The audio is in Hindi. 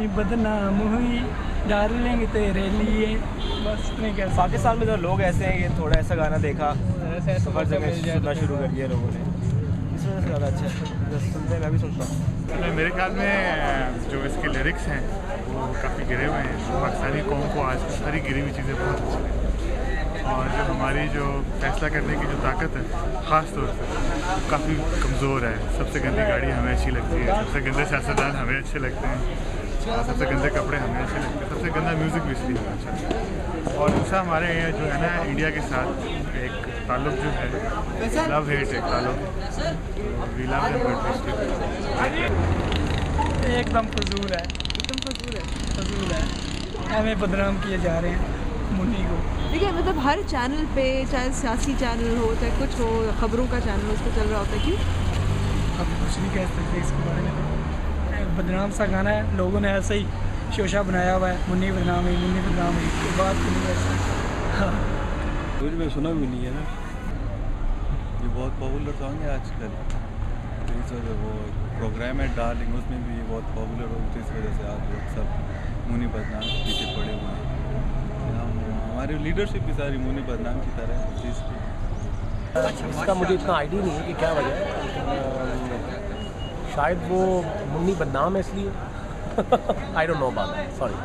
मुन्नी बदनाम हुई डार्लिंग तेरे लिए, बस नहीं कह सकते। पाकिस्तान में जो लोग ऐसे हैं, ये थोड़ा ऐसा गाना देखा तो हर जगह सुनना शुरू कर दिया लोगों ने, इस वजह से ज़्यादा अच्छा है सुनते हैं। मैं भी सुनता हूँ। मेरे ख्याल में जो इसके लिरिक्स हैं वो काफ़ी गिरे हुए हैं। पाकिस्तानी कौम को आज सारी गिरी हुई चीज़ें बहुत अच्छी लगती हैं, और जो हमारी जो फैसला करने की जो ताकत है ख़ास तौर पर काफ़ी कमज़ोर है। सबसे गंदी गाड़ी हमें अच्छी लगती है, सबसे गंदे सियासतदान हमें अच्छे लगते हैं, सबसे गंदे कपड़े हमें अच्छे लगते हैं, सबसे गंदा म्यूज़िक भी इसलिए हमें अच्छा लगता है। और दूसरा हमारे जो है ना इंडिया के साथ एक ताल्लुक़ जो है लव हेट एक ताल्लुक़, वी लव एकदम फजूल है, एकदम फजूल है, फजूल है। हमें बदनाम किए जा रहे हैं मुन्नी को। देखिए मतलब हर चैनल पे, चाहे सियासी चैनल हो चाहे कुछ हो, खबरों का चैनल उस पर चल रहा होता है। क्यों अब कुछ नहीं कह सकते इसके बारे में। बदनाम सा गाना है, लोगों ने ऐसे ही शोशा बनाया हुआ है, मुन्नी बदनाम है, मुन्नी बदनाम है, कोई बात नहीं वैसे। कुछ में सुना भी नहीं है ना, ये बहुत पॉपुलर सॉन्ग है आजकल। तो इस वजह वो प्रोग्राम है डार्लिंग, उसमें भी ये बहुत पॉपुलर हो, तो इस वजह से आज लोग सब मुन्नी बदनाम के पीछे पड़े हुए हैं। हमारी लीडरशिप भी सारी मुन्नी बदनाम की तरह है चीज़ की। इसका मुझे इतना आइडिया नहीं है कि क्या वजह है, शायद वो मुन्नी बदनाम है इसलिए। I don't know about that, sorry.